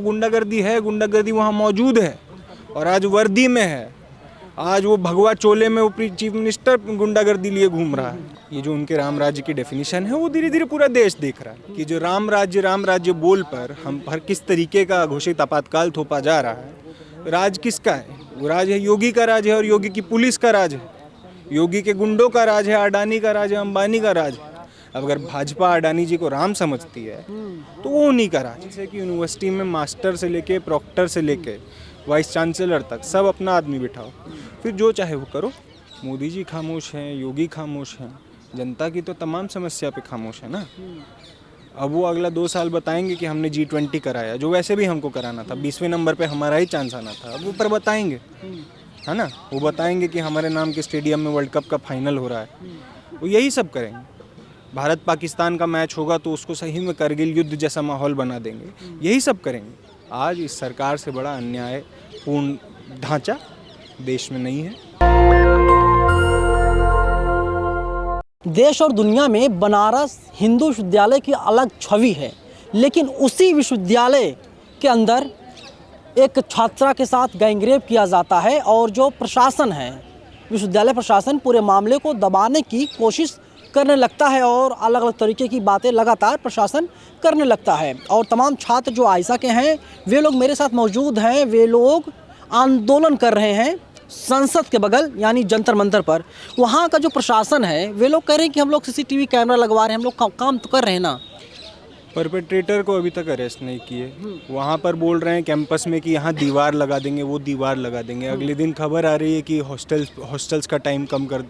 गुंडागर्दी है, गुंडागर्दी वहाँ मौजूद है और आज वर्दी में है। आज वो भगवा चोले में वो चीफ मिनिस्टर गुंडागर्दी लिए घूम रहा है। ये जो उनके राम राज्य की डेफिनेशन है वो धीरे धीरे पूरा देश देख रहा है कि जो राम राज्य बोल पर हम हर किस तरीके का घोषित आपातकाल थोपा जा रहा है। राज किसका है? वो राज है योगी का राज है और योगी की पुलिस का राज है, योगी के गुंडों का राज है, अडानी का राज है, अंबानी का राज है। अब अगर भाजपा अडानी जी को राम समझती है तो वो उन्हीं का राज है। जैसे कि यूनिवर्सिटी में मास्टर से लेके प्रॉक्टर से लेके वाइस चांसलर तक सब अपना आदमी बिठाओ, फिर जो चाहे वो करो। मोदी जी खामोश हैं, योगी खामोश हैं, जनता की तो तमाम समस्या पे खामोश है ना। अब वो अगला 2 साल बताएंगे कि हमने G20 कराया, जो वैसे भी हमको कराना था, 20वें नंबर पे हमारा ही चांस आना था। अब ऊपर बताएंगे, है ना, वो बताएंगे कि हमारे नाम के स्टेडियम में वर्ल्ड कप का फाइनल हो रहा है। वो यही सब करेंगे। भारत पाकिस्तान का मैच होगा तो उसको सही में करगिल युद्ध जैसा माहौल बना देंगे, यही सब करेंगे। आज इस सरकार से बड़ा अन्यायपूर्ण ढांचा देश में नहीं है। देश और दुनिया में बनारस हिंदू विश्वविद्यालय की अलग छवि है, लेकिन उसी विश्वविद्यालय के अंदर एक छात्रा के साथ गैंगरेप किया जाता है और जो प्रशासन है, विश्वविद्यालय प्रशासन पूरे मामले को दबाने की कोशिश करने लगता है और अलग अलग तरीके की बातें लगातार प्रशासन करने लगता है। और तमाम छात्र जो आयशा के हैं वे लोग मेरे साथ मौजूद हैं। वे लोग आंदोलन कर रहे हैं संसद के बगल यानी जंतर मंतर पर। वहाँ का जो प्रशासन है वे लोग कह रहे हैं कि हम लोग CCTV कैमरा लगवा रहे हैं, हम लोग काम तो कर रहे हैं ना। परपेट्रेटर को अभी तक अरेस्ट नहीं किए। वहाँ पर बोल रहे हैं कैंपस में कि यहाँ दीवार लगा देंगे, वो दीवार लगा देंगे। अगले दिन खबर आ रही है कि हॉस्टल्स का टाइम कम कर,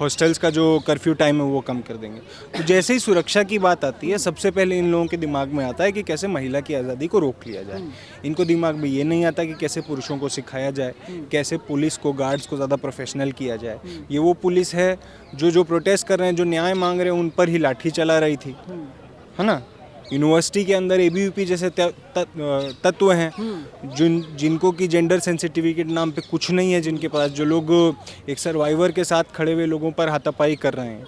हॉस्टल्स का जो कर्फ्यू टाइम है वो कम कर देंगे। तो जैसे ही सुरक्षा की बात आती है सबसे पहले इन लोगों के दिमाग में आता है कि कैसे महिला की आज़ादी को रोक लिया जाए। इनको दिमाग में ये नहीं आता कि कैसे पुरुषों को सिखाया जाए, कैसे पुलिस को, गार्ड्स को ज़्यादा प्रोफेशनल किया जाए। ये वो पुलिस है जो प्रोटेस्ट कर रहे हैं, जो न्याय मांग रहे हैं, उन पर ही लाठी चला रही थी, है ना। यूनिवर्सिटी के अंदर ABVP जैसे तत्व हैं जिनको कि जेंडर सेंसिटिविटी के नाम पे कुछ नहीं है, जिनके पास, जो लोग एक सर्वाइवर के साथ खड़े हुए लोगों पर हाथापाई कर रहे हैं।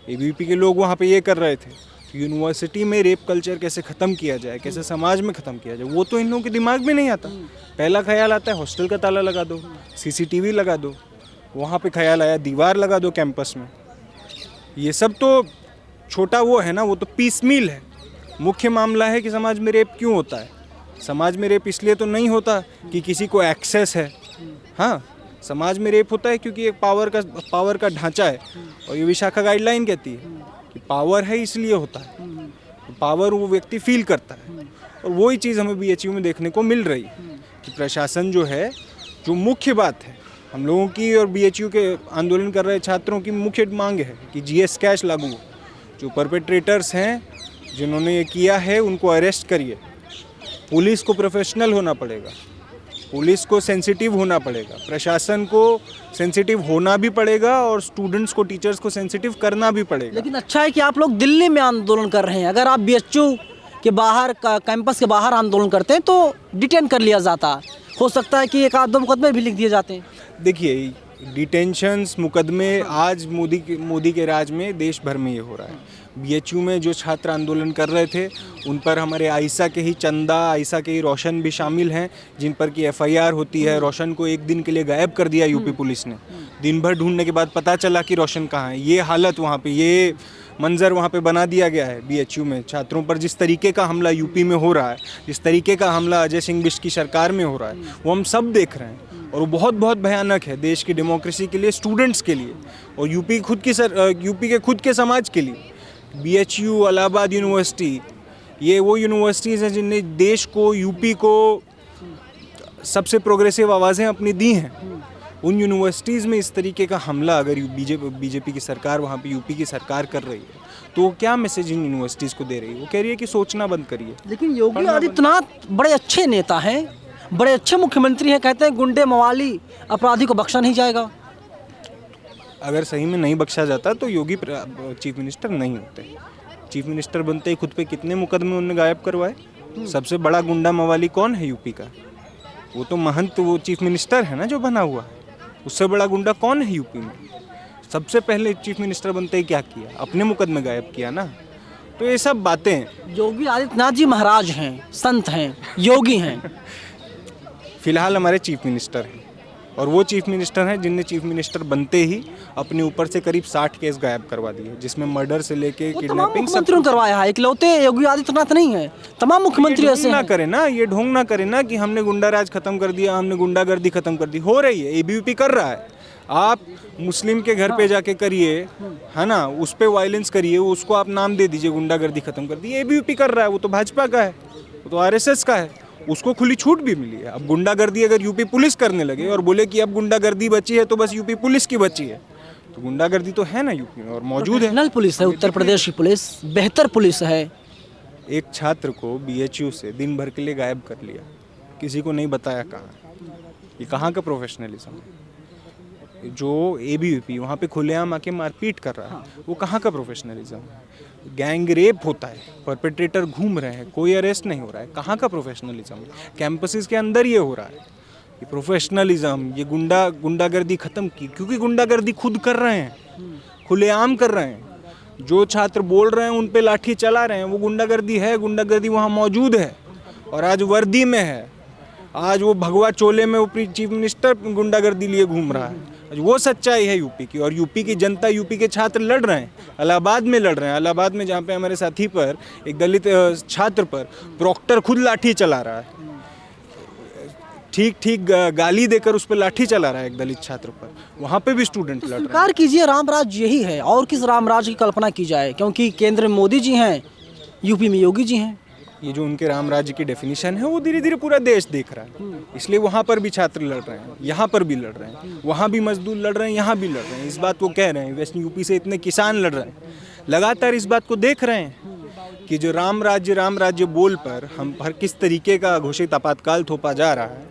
ABVP के लोग वहाँ पे ये कर रहे थे। यूनिवर्सिटी में रेप कल्चर कैसे ख़त्म किया जाए, कैसे समाज में ख़त्म किया जाए, वो तो इन लोगों के दिमाग में नहीं आता। पहला ख्याल आता है हॉस्टल का ताला लगा दो, CCTV लगा दो। वहाँ पे ख्याल आया दीवार लगा दो कैंपस में। ये सब तो छोटा वो है ना, वो तो पीस मील है। मुख्य मामला है कि समाज में रेप क्यों होता है। समाज में रेप इसलिए तो नहीं होता कि किसी को एक्सेस है। हाँ, समाज में रेप होता है क्योंकि एक पावर का ढांचा है और ये विशाखा गाइडलाइन कहती है कि पावर है इसलिए होता है। पावर वो व्यक्ति फील करता है और वही चीज़ हमें BHU में देखने को मिल रही है कि प्रशासन जो है, जो मुख्य बात है हम लोगों की और BHU के आंदोलन कर रहे छात्रों की मुख्य मांग है कि GS कैश लागू हो। जो परपेट्रेटर्स हैं, जिन्होंने ये किया है, उनको अरेस्ट करिए। पुलिस को प्रोफेशनल होना पड़ेगा, पुलिस को सेंसिटिव होना पड़ेगा, प्रशासन को सेंसिटिव होना भी पड़ेगा और स्टूडेंट्स को, टीचर्स को सेंसिटिव करना भी पड़ेगा। लेकिन अच्छा है कि आप लोग दिल्ली में आंदोलन कर रहे हैं। अगर आप BHU के बाहर, कैंपस के बाहर आंदोलन करते हैं तो डिटेन कर लिया जाता। हो सकता है कि एक आध दो मुकदमे भी लिख दिए जाते हैं। देखिए, डिटेंशंस, मुकदमे आज मोदी के राज में देश भर में ये हो रहा है। BHU में जो छात्र आंदोलन कर रहे थे उन पर हमारे आयशा के ही चंदा, आयशा के ही रोशन भी शामिल हैं, जिन पर की FIR होती है। रोशन को एक दिन के लिए गायब कर दिया यूपी पुलिस ने। दिन भर ढूंढने के बाद पता चला कि रोशन कहाँ है। ये हालत वहाँ पे, ये मंजर वहाँ पे बना दिया गया है BHU में। छात्रों पर जिस तरीके का हमला यूपी में हो रहा है, जिस तरीके का हमला अजय सिंह बिष्ट की सरकार में हो रहा है, वो हम सब देख रहे हैं और वो बहुत बहुत भयानक है देश की डेमोक्रेसी के लिए, स्टूडेंट्स के लिए और यूपी के खुद के समाज के लिए। BHU, इलाहाबाद यूनिवर्सिटी, ये वो यूनिवर्सिटीज़ हैं जिनने देश को, यूपी को सबसे प्रोग्रेसिव आवाज़ें अपनी दी हैं। उन यूनिवर्सिटीज़ में इस तरीके का हमला अगर बीजेपी की सरकार वहाँ पे यूपी की सरकार कर रही है तो वो क्या मैसेज इन यूनिवर्सिटीज़ को दे रही है? वो कह रही है कि सोचना बंद करिए। लेकिन योगी आदित्यनाथ बड़े अच्छे नेता हैं, बड़े अच्छे मुख्यमंत्री हैं, कहते हैं गुंडे मवाली अपराधी को बख्शा नहीं जाएगा। अगर सही में नहीं बख्शा जाता तो योगी चीफ मिनिस्टर नहीं होते। चीफ मिनिस्टर बनते ही खुद पे कितने मुकदमे उन्होंने गायब करवाए। सबसे बड़ा गुंडा मवाली कौन है यूपी का? वो तो महंत, वो चीफ मिनिस्टर है ना जो बना हुआ है। उससे बड़ा गुंडा कौन है यूपी में? सबसे पहले चीफ मिनिस्टर बनते ही क्या किया? अपने मुकदमे गायब किया ना। तो ये सब बातें हैं। योगी आदित्यनाथ जी महाराज हैं, संत हैं, योगी हैं। फिलहाल हमारे चीफ मिनिस्टर हैं, और वो चीफ मिनिस्टर हैं जिनने चीफ मिनिस्टर बनते ही अपने ऊपर से करीब 60 केस गायब करवा दिए, जिसमें मर्डर से लेके वो तमाम किडनैपिंग सब। मुख्यमंत्रियों ने करवाया है, इकलौते योगी आदित्यनाथ नहीं है, तमाम मुख्यमंत्री ये ऐसे ढोंग ना हैं। करे ना, ये ढोंग ना करे ना कि हमने गुंडा राज खत्म कर दिया, हमने गुंडागर्दी खत्म कर दी। हो रही है, एबीवीपी कर रहा है। आप मुस्लिम के घर पे जाके करिए, है ना, उस पे वायलेंस करिए, उसको आप नाम दे दीजिए गुंडागर्दी खत्म कर दी। एबीवीपी कर रहा है, वो तो भाजपा का है, वो तो आरएसएस का है, उसको खुली छूट भी मिली है। अब गुंडागर्दी अगर यूपी पुलिस करने लगे और बोले कि अब गुंडागर्दी बची है तो बस यूपी पुलिस की बची है, तो गुंडागर्दी तो है ना यूपी में और मौजूद है। नेशनल पुलिस है, उत्तर प्रदेश की पुलिस बेहतर पुलिस है। एक छात्र को बीएचयू से दिन भर के लिए गायब कर लिया, किसी को नहीं बताया कहाँ है। ये कहाँ का प्रोफेशनलिज्म है? जो एबीवीपी वहाँ पे खुलेआम आके मारपीट कर रहा है, वो कहाँ का प्रोफेशनलिज्म है? गैंग रेप होता है, परपेट्रेटर घूम रहे हैं, कोई अरेस्ट नहीं हो रहा है, कहाँ का प्रोफेशनलिज्म है? कैंपसेस के अंदर ये हो रहा है। ये प्रोफेशनलिज्म, ये गुंडागर्दी खत्म की, क्योंकि गुंडागर्दी खुद कर रहे हैं, खुलेआम कर रहे हैं। जो छात्र बोल रहे हैं उन पे लाठी चला रहे हैं, वो गुंडागर्दी है। गुंडागर्दी वहाँ मौजूद है और आज वर्दी में है। आज वो भगवा चोले में वो चीफ मिनिस्टर गुंडागर्दी लिए घूम रहा है। आज वो सच्चाई है यूपी की, और यूपी की जनता, यूपी के छात्र लड़ रहे हैं। इलाहाबाद में लड़ रहे हैं, इलाहाबाद में जहाँ पे हमारे साथी पर, एक दलित छात्र पर प्रॉक्टर खुद लाठी चला रहा है, ठीक गाली देकर उस पर लाठी चला रहा है एक दलित छात्र पर। वहाँ पे भी स्टूडेंट लड़ रहे हैं। स्वीकार कीजिए, रामराज यही है, और किस रामराज की कल्पना की जाए, क्योंकि केंद्र में मोदी जी हैं, यूपी में योगी जी हैं। ये जो उनके राम राज्य की डेफिनेशन है वो धीरे धीरे पूरा देश देख रहा है, इसलिए वहाँ पर भी छात्र लड़ रहे हैं, यहाँ पर भी लड़ रहे हैं, वहाँ भी मजदूर लड़ रहे हैं, यहाँ भी लड़ रहे हैं। इस बात को कह रहे हैं, वेस्ट यूपी से इतने किसान लड़ रहे हैं, लगातार इस बात को देख रहे हैं कि जो राम राज्य बोल पर हम हर किस तरीके का घोषित आपातकाल थोपा जा रहा है।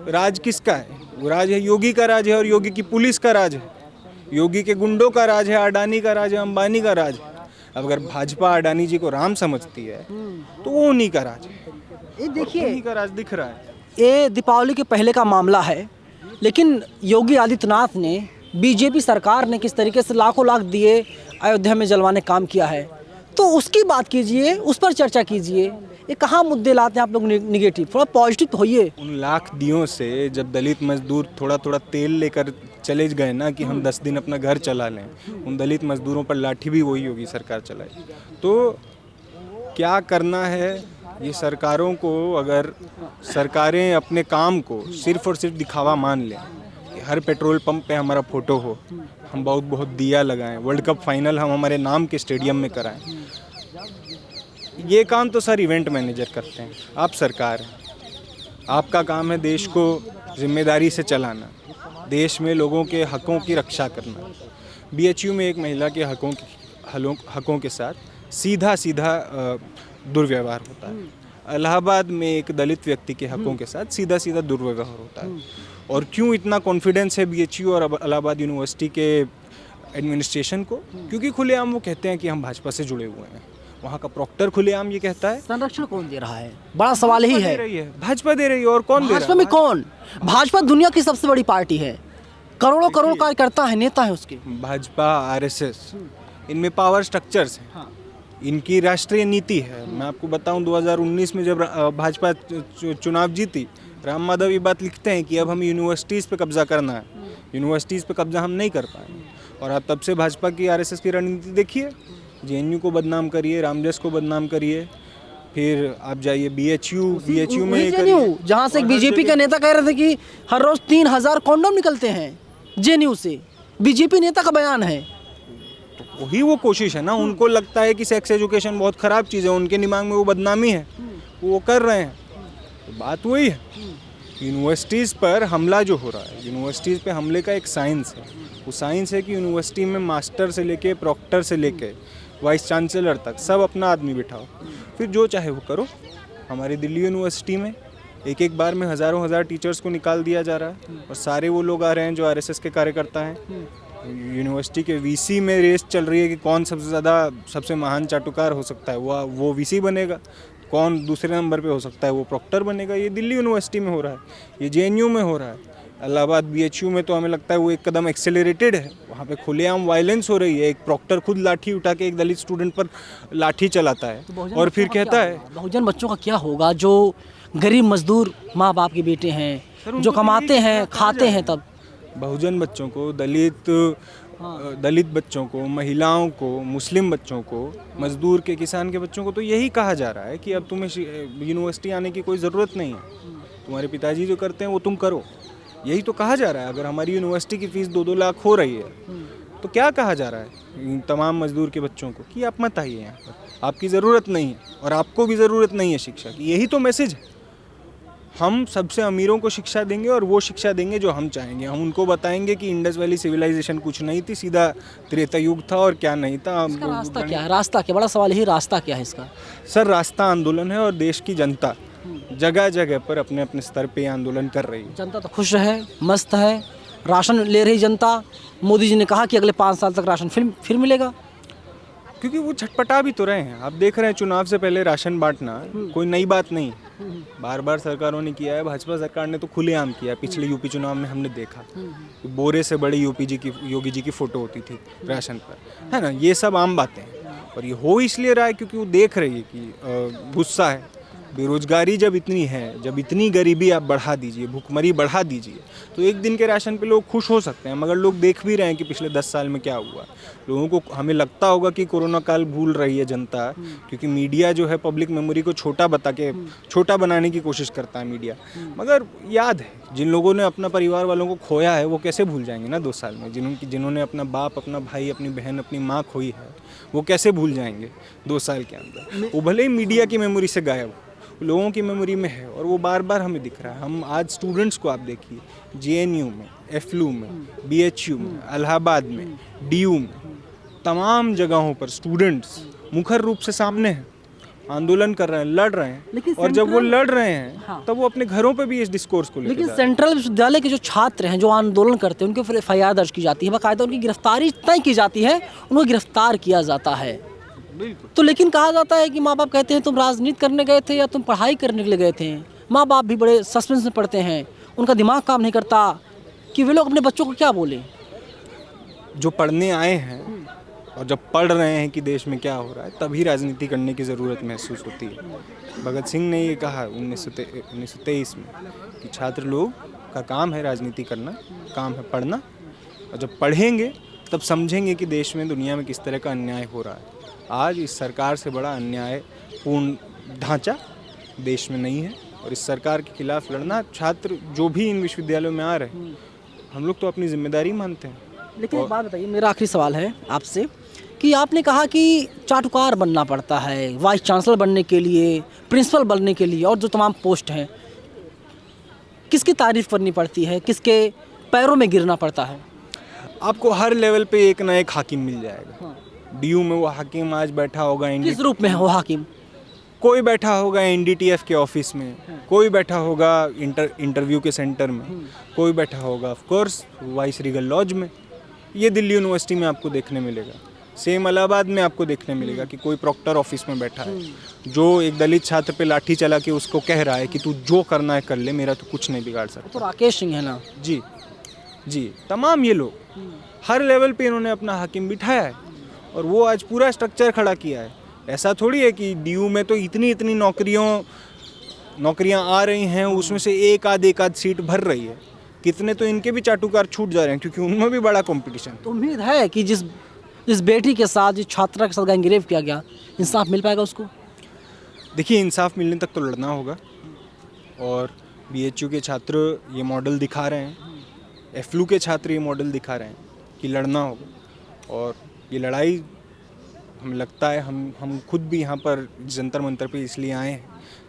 राज किसका है? वो राज है योगी का राज है, और योगी की पुलिस का राज है, योगी के गुंडों का राज है, अडानी का राज है, अंबानी का राज है। अब अगर भाजपा अडानी जी को राम समझती है तो वो उन्हीं का राज है, ये देखिए, उन्हीं का राज दिख रहा है। ये दीपावली के पहले का मामला है, लेकिन योगी आदित्यनाथ ने, बीजेपी सरकार ने किस तरीके से लाखों लाख दिए अयोध्या में जलवाने काम किया है, तो उसकी बात कीजिए, उस पर चर्चा कीजिए। ये कहाँ मुद्दे लाते हैं आप लोग निगेटिव, थोड़ा पॉजिटिव तो होइए। उन लाख दियों से जब दलित मजदूर थोड़ा थोड़ा तेल लेकर चले गए ना कि हम 10 दिन अपना घर चला लें, उन दलित मजदूरों पर लाठी भी वही योगी सरकार चलाई। तो क्या करना है ये सरकारों को? अगर सरकारें अपने काम को सिर्फ और सिर्फ दिखावा मान लें कि हर पेट्रोल पंप पे हमारा फोटो हो, हम बहुत बहुत दिया लगाएं, वर्ल्ड कप फाइनल हम हमारे नाम के स्टेडियम में कराएं, ये काम तो सर इवेंट मैनेजर करते हैं। आप सरकार हैं, आपका काम है देश को जिम्मेदारी से चलाना, देश में लोगों के हकों की रक्षा करना। बीएचयू में एक महिला के हकों के साथ सीधा दुर्व्यवहार होता है। इलाहाबाद में एक दलित व्यक्ति के हकों के साथ सीधा दुर्व्यवहार होता है। और क्यों इतना कॉन्फिडेंस है बीएचयू और इलाहाबाद यूनिवर्सिटी के एडमिनिस्ट्रेशन को? क्योंकि खुलेआम वो कहते हैं कि हम भाजपा से जुड़े हुए हैं। वहाँ का प्रॉक्टर खुलेआम ये कहता है। संरक्षण कौन दे रहा है? बड़ा सवाल ही है। भाजपा दे रही है, और कौन दे रहा है? भाजपा में कौन? भाजपा दुनिया की सबसे बड़ी पार्टी है, करोड़ों कार्यकर्ता है, नेता है उसके। भाजपा, आरएसएस, इनमें पावर स्ट्रक्चर्स हैं। हाँ। इनकी राष्ट्रीय नीति है। मैं आपको बताऊं, 2019 में जब भाजपा चुनाव जीती, राम माधव ये बात लिखते हैं कि अब हम यूनिवर्सिटीज़ पे कब्जा करना है, यूनिवर्सिटीज़ पे कब्जा हम नहीं कर पाएंगे। और आप तब से भाजपा की, आरएसएस की रणनीति देखिए, जेएनयू को बदनाम करिए, रामजस को बदनाम करिए, फिर आप जाइए बीएचयू में, जहाँ से एक बीजेपी का नेता कह रहे थे कि हर रोज 3000 कॉन्डोम निकलते हैं जेएनयू से, बीजेपी नेता का बयान है। तो वही वो कोशिश है ना, उनको लगता है कि सेक्स एजुकेशन बहुत ख़राब चीज़ है, उनके दिमाग में वो बदनामी है, वो कर रहे हैं। तो बात वही है, यूनिवर्सिटीज़ पर हमला जो हो रहा है, यूनिवर्सिटीज़ पे हमले का एक साइंस है। वो साइंस है कि यूनिवर्सिटी में मास्टर से लेके, प्रॉक्टर से लेके, वाइस चांसलर तक सब अपना आदमी बिठाओ, फिर जो चाहे वो करो। हमारी दिल्ली यूनिवर्सिटी में एक बार में हज़ारों टीचर्स को निकाल दिया जा रहा है, और सारे वो लोग आ रहे हैं जो आरएसएस के कार्यकर्ता हैं। यूनिवर्सिटी के वीसी में रेस चल रही है कि कौन सबसे महान चाटुकार हो सकता है, वो वीसी बनेगा, कौन दूसरे नंबर पे हो सकता है, वो प्रॉक्टर बनेगा। ये दिल्ली यूनिवर्सिटी में हो रहा है, ये जेएनयू में हो रहा है, इलाहाबाद बीएचयू में तो हमें लगता है वो एक कदम एक्सेलरेटेड है। वहाँ पे खुलेआम वायलेंस हो रही है। एक प्रॉक्टर खुद लाठी उठा के एक दलित स्टूडेंट पर लाठी चलाता है और फिर कहता है। बहुजन बच्चों का क्या होगा जो गरीब मजदूर माँ बाप के बेटे हैं, जो कमाते हैं खाते हैं? तब बहुजन बच्चों को, दलित बच्चों को, महिलाओं को, मुस्लिम बच्चों को, मजदूर के, किसान के बच्चों को तो यही कहा जा रहा है कि अब तुम्हें यूनिवर्सिटी आने की कोई ज़रूरत नहीं है, तुम्हारे पिताजी जो करते हैं वो तुम करो। यही तो कहा जा रहा है। अगर हमारी यूनिवर्सिटी की फ़ीस 2-2 लाख हो रही है तो क्या कहा जा रहा है इन तमाम मजदूर के बच्चों को कि आप मत आइए यहाँ पर, आपकी ज़रूरत नहीं है और आपको भी ज़रूरत नहीं है शिक्षा की। यही तो मैसेज है। हम सबसे अमीरों को शिक्षा देंगे और वो शिक्षा देंगे जो हम चाहेंगे। हम उनको बताएंगे कि इंडस वैली सिविलाइजेशन कुछ नहीं थी, सीधा त्रेता युग था और क्या नहीं था। इसका रास्ता क्या है? रास्ता क्या, बड़ा सवाल यही, रास्ता क्या है इसका? सर, रास्ता आंदोलन है और देश की जनता जगह जगह पर अपने अपने स्तर पे आंदोलन कर रही है। जनता तो खुश है, मस्त है, राशन ले रही जनता। मोदी जी ने कहा कि अगले 5 साल तक राशन फिर मिलेगा। क्योंकि वो छटपटा भी तो रहे हैं। आप देख रहे हैं चुनाव से पहले राशन बांटना कोई नई बात नहीं, बार बार सरकारों ने किया है। भाजपा सरकार ने तो खुलेआम किया। पिछले यूपी चुनाव में हमने देखा कि बोरे से बड़ी योगी जी की फोटो होती थी राशन पर, है ना। ये सब आम बातें हैं और ये हो इसलिए रहा है क्योंकि वो देख रही है कि गुस्सा है। बेरोजगारी जब इतनी है, जब इतनी गरीबी आप बढ़ा दीजिए, भुखमरी बढ़ा दीजिए, तो एक दिन के राशन पे लोग खुश हो सकते हैं। मगर लोग देख भी रहे हैं कि पिछले 10 साल में क्या हुआ। लोगों को, हमें लगता होगा कि कोरोना काल भूल रही है जनता, क्योंकि मीडिया जो है पब्लिक मेमोरी को छोटा बनाने की कोशिश करता है मीडिया। मगर याद है, जिन लोगों ने अपना परिवार वालों को खोया है वो कैसे भूल जाएंगे ना 2 साल में। जिन्होंने अपना बाप, अपना भाई, अपनी बहन, अपनी माँ खोई है, वो कैसे भूल जाएंगे 2 साल के अंदर। वो भले ही मीडिया की मेमोरी से गायब, लोगों की मेमोरी में है और वो बार बार हमें दिख रहा है। हम आज स्टूडेंट्स को आप देखिए, जेएनयू में, एफलू में, बीएचयू में, इलाहाबाद में, डीयू में, तमाम जगहों पर स्टूडेंट्स मुखर रूप से सामने हैं, आंदोलन कर रहे हैं, लड़ रहे हैं। और जब वो लड़ रहे हैं तब वो अपने घरों पे भी इस डिस्कोर्स को लेकर लेकिन सेंट्रल विश्वविद्यालय के जो छात्र हैं, जो आंदोलन करते हैं, उनके ऊपर एफआईआर दर्ज की जाती है, बाकायदा उनकी गिरफ्तारी तय की जाती है, उनको गिरफ्तार किया जाता है। तो लेकिन कहा जाता है कि माँ बाप कहते हैं तुम राजनीति करने गए थे या तुम पढ़ाई करने के लिए गए थे। माँ बाप भी बड़े सस्पेंस में पड़ते हैं, उनका दिमाग काम नहीं करता कि वे लोग अपने बच्चों को क्या बोलें। जो पढ़ने आए हैं और जब पढ़ रहे हैं कि देश में क्या हो रहा है, तभी राजनीति करने की ज़रूरत महसूस होती है। भगत सिंह ने ये कहा 1923 में कि छात्र लोग का काम है राजनीति करना, काम है पढ़ना, और जब पढ़ेंगे तब समझेंगे कि देश में, दुनिया में किस तरह का अन्याय हो रहा है। आज इस सरकार से बड़ा अन्यायपूर्ण ढांचा देश में नहीं है और इस सरकार के खिलाफ लड़ना, छात्र जो भी इन विश्वविद्यालयों में आ रहे हैं, हम लोग तो अपनी जिम्मेदारी मानते हैं। लेकिन एक बात बताइए, मेरा आखिरी सवाल है आपसे कि आपने कहा कि चाटुकार बनना पड़ता है वाइस चांसलर बनने के लिए, प्रिंसिपल बनने के लिए, और जो तमाम पोस्ट हैं, किसकी तारीफ करनी पड़ती है, किसके पैरों में गिरना पड़ता है? आपको हर लेवल पे एक ना एक हाकिम मिल जाएगा। डीयू में वो हाकिम आज बैठा होगा, किस रूप में है वो हाकिम? कोई बैठा होगा एनडीटीएफ के ऑफिस में, कोई बैठा होगा इंटरव्यू के सेंटर में, कोई बैठा होगा of course viceregal lodge में। ये दिल्ली यूनिवर्सिटी में आपको देखने मिलेगा। सेम इलाहाबाद में आपको देखने मिलेगा कि कोई प्रॉक्टर ऑफिस में बैठा है, जो एक दलित छात्र पे लाठी चला के उसको कह रहा है कि तू जो करना है कर ले, मेरा तो कुछ नहीं बिगाड़ सकता। तो राकेश सिंह है ना? जी, तमाम ये लोग हर लेवल पे इन्होंने अपना हाकिम बिठाया है और वो आज पूरा स्ट्रक्चर खड़ा किया है। ऐसा थोड़ी है कि डीयू में तो इतनी नौकरियां आ रही हैं, उसमें से एक आध सीट भर रही है। कितने तो इनके भी चाटुकार छूट जा रहे हैं क्योंकि उनमें भी बड़ा कंपटीशन। तो उम्मीद है कि जिस बेटी के साथ, जिस छात्रा के साथ गैंगरेप किया गया, इंसाफ मिल पाएगा उसको? देखिए, इंसाफ मिलने तक तो लड़ना होगा और बीएचयू के छात्र ये मॉडल दिखा रहे हैं, एफलू के छात्र ये मॉडल दिखा रहे हैं कि लड़ना होगा। और ये लड़ाई हमें लगता है हम खुद भी यहाँ पर जंतर मंतर पे इसलिए आए हैं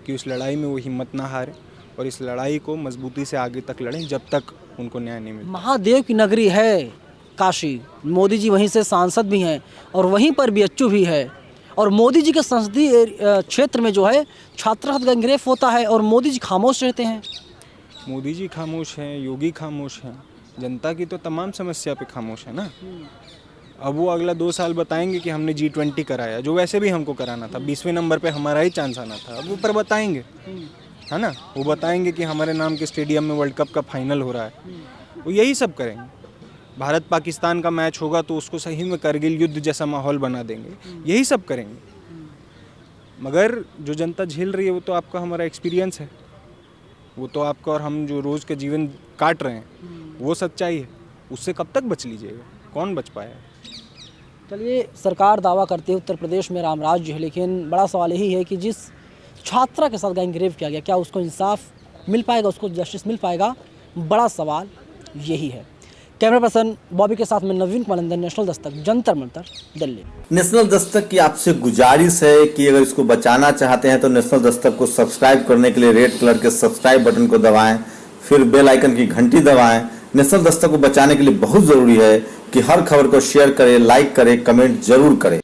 कि उस लड़ाई में वो हिम्मत ना हारे और इस लड़ाई को मजबूती से आगे तक लड़ें जब तक उनको न्याय नहीं मिलता। महादेव की नगरी है काशी, मोदी जी वहीं से सांसद भी हैं और वहीं पर बीएचयू भी है, और मोदी जी के संसदीय क्षेत्र में जो है छात्र गैंगरेप होता है और मोदी जी खामोश रहते हैं। मोदी जी खामोश हैं, योगी खामोश हैं, जनता की तो तमाम समस्या पे खामोश है ना। अब वो अगला 2 साल बताएंगे कि हमने G20 कराया, जो वैसे भी हमको कराना था, 20वें नंबर पे हमारा ही चांस आना था, अब वो पर बताएंगे। है ना, वो बताएंगे कि हमारे नाम के स्टेडियम में वर्ल्ड कप का फाइनल हो रहा है, वो यही सब करेंगे। भारत पाकिस्तान का मैच होगा तो उसको सही में करगिल युद्ध जैसा माहौल बना देंगे, यही सब करेंगे। मगर जो जनता झेल रही है वो तो आपका हमारा एक्सपीरियंस है, वो तो आपका और हम जो रोज़ का जीवन काट रहे हैं वो सच्चाई है। उससे कब तक बच लीजिएगा, कौन बच पाया? चलिए, सरकार दावा करती है उत्तर प्रदेश में राम राज्य है, लेकिन बड़ा सवाल यही है कि जिस छात्रा के साथ गैंगरेप किया गया, क्या उसको इंसाफ मिल पाएगा, उसको जस्टिस मिल पाएगा? बड़ा सवाल यही है। कैमरा पर्सन बॉबी के साथ में नवीन कुमार नंदन, नेशनल दस्तक, जंतर मंतर, दिल्ली। नेशनल दस्तक की आपसे गुजारिश है कि अगर इसको बचाना चाहते हैं तो नेशनल दस्तक को सब्सक्राइब करने के लिए रेड कलर के सब्सक्राइब बटन को दबाएं, फिर बेल आइकन की घंटी दबाएं। नेशनल दस्तक को बचाने के लिए बहुत जरूरी है कि हर खबर को शेयर करें, लाइक करें, कमेंट जरूर करें।